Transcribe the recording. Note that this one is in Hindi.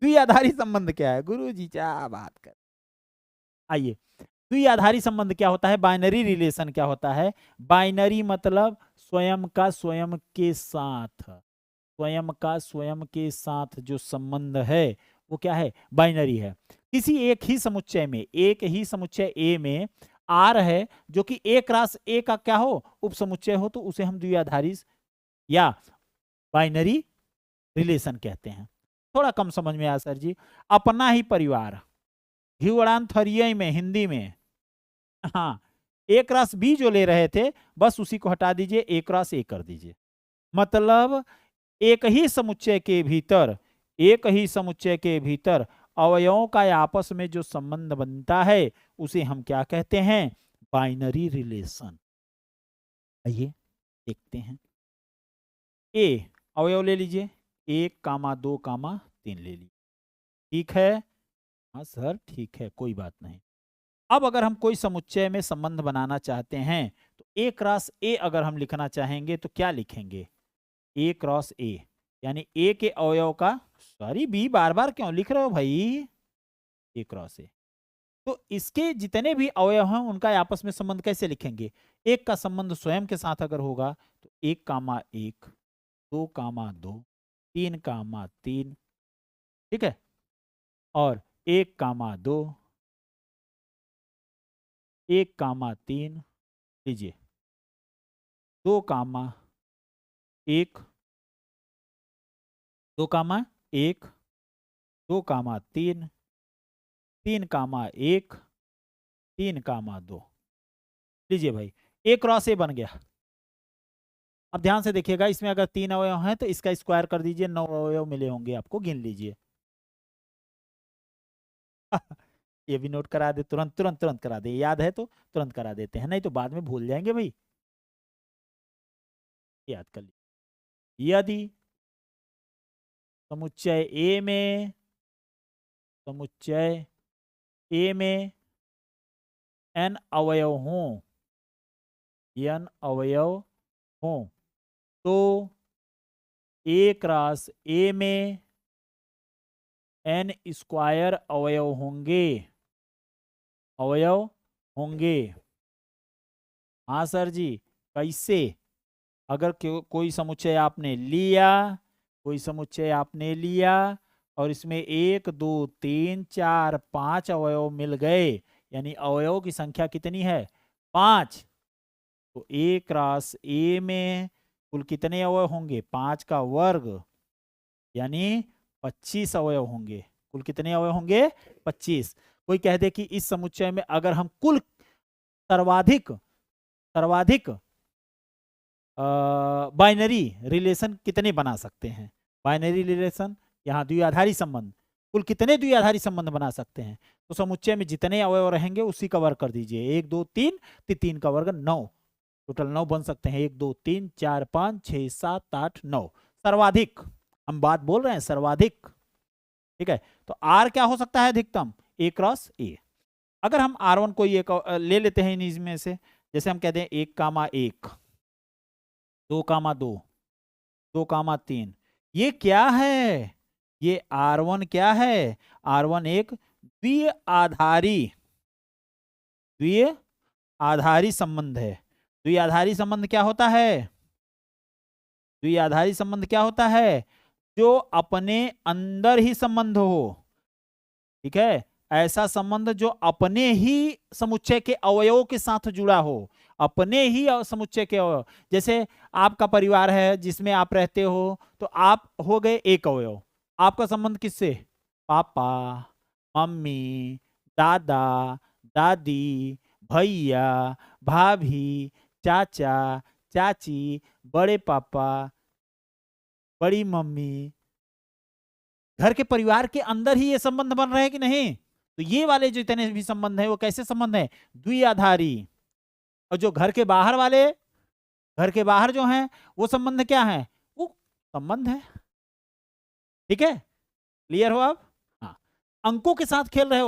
द्विआधारी संबंध क्या है? गुरु जी क्या बात कर। आइए, द्विआधारी संबंध क्या होता है? बाइनरी रिलेशन क्या होता है? बाइनरी मतलब स्वयं का स्वयं के साथ, स्वयं का स्वयं के साथ जो संबंध है वो क्या है? बाइनरी है। किसी एक ही समुच्चय में, एक ही समुच्चय ए में आर है जो कि ए क्रॉस ए का क्या हो? उपसमुच्चय हो, तो उसे हम द्विआधारी या बाइनरी रिलेशन कहते हैं। थोड़ा कम समझ में आया सर जी। अपना ही परिवार, घिवड़ान थरिये में हिंदी में, हाँ, ए क्रॉस बी जो ले रहे थे बस उसी को हटा दीजिए, ए क्रॉस ए कर दीजिए। मतलब एक ही समुच्चय के भीतर, एक ही समुच्चय के भीतर अवयवों का आपस में जो संबंध बनता है उसे हम क्या कहते हैं? Binary relation. आइए देखते हैं। ए अवयव ले लीजिए, 1, 2, 3 ले लीजिए। ठीक है, हाँ सर ठीक है, कोई बात नहीं। अब अगर हम कोई समुच्चय में संबंध बनाना चाहते हैं तो ए क्रॉस ए अगर हम लिखना चाहेंगे तो क्या लिखेंगे? ए क्रॉस ए, यानी ए के अवयव का, सॉरी बी बार बार क्यों लिख रहे हो भाई? ए क्रॉस ए। तो इसके जितने भी अवयव हैं उनका आपस में संबंध कैसे लिखेंगे? एक का संबंध स्वयं के साथ अगर होगा तो 1, 1, 2, 2, 3, 3, ठीक है, और 1, 2, 1, 3 लीजिए, 2, 1, 2, 1, 2, 3, 3, 1, 3, 2 लीजिए भाई, ए क्रॉस ए बन गया। अब ध्यान से देखिएगा, इसमें अगर 3 अवयव हैं तो इसका स्क्वायर कर दीजिए, 9 अवयव मिले होंगे आपको, गिन लीजिए। ये भी नोट करा दे, तुरंत तुरंत तुरंत करा दे, याद है तो तुरंत करा देते हैं, नहीं तो बाद में भूल जाएंगे भाई। याद कर लीजिए, यदि समुच्चय ए में, समुच्चय ए में n अवयव हों, n अवयव हों, तो ए क्रॉस ए में n स्क्वायर अवयव होंगे, अवयव होंगे। हाँ सर जी, कैसे? अगर कोई समुच्चय आपने लिया, कोई समुच्चय आपने लिया और इसमें 1, 2, 3, 4, 5 अवयव मिल गए, यानी अवयवों की संख्या कितनी है? 5। तो ए क्रॉस ए में कुल कितने अवयव होंगे? 5 का वर्ग, यानी 25 अवयव होंगे। कुल कितने अवयव होंगे? 25। कोई कह दे कि इस समुच्चय में अगर हम कुल सर्वाधिक सर्वाधिक बाइनरी रिलेशन कितने बना सकते हैं? बाइनरी रिलेशन, यहाँ द्विआधारी संबंध, कुल कितने द्विआधारी संबंध बना सकते हैं? तो समुच्चय में जितने अवयव रहेंगे उसी का वर्ग कर दीजिए, 1, 2, 3, 3 का वर्ग 9, टोटल 9 बन सकते हैं। 1, 2, 3, 4, 5, 6, 7, 8, 9 सर्वाधिक, हम बात बोल रहे हैं सर्वाधिक, ठीक है। तो आर क्या हो सकता है? अधिकतम ए क्रॉस ए। अगर हम R1 कोई एक ले लेते हैं इनमें से, जैसे हम कहते हैं 1, 1, 2, 2, 2, 3, ये क्या है? ये R1 क्या है? R1 एक द्विआधारी, द्विआधारी संबंध है। द्विआधारी संबंध क्या होता है? द्विआधारी संबंध क्या होता है? जो अपने अंदर ही संबंध हो, ठीक है, ऐसा संबंध जो अपने ही समुच्चय के अवयवों के साथ जुड़ा हो, अपने ही समुच्चय के अवयव। जैसे आपका परिवार है जिसमें आप रहते हो, तो आप हो गए एक अवयव। आपका संबंध किससे? पापा, मम्मी, दादा, दादी, भैया, भाभी, चाचा, चाची, बड़े पापा, बड़ी मम्मी, घर के परिवार के अंदर ही ये संबंध बन रहे हैं कि नहीं? तो ये वाले जो जितने भी संबंध है वो कैसे संबंध है? द्विआधारी। और जो घर के बाहर वाले, घर के बाहर जो हैं वो संबंध क्या है? वो संबंध है, ठीक है, क्लियर हो आप? हाँ, अंकों के साथ खेल रहे हो।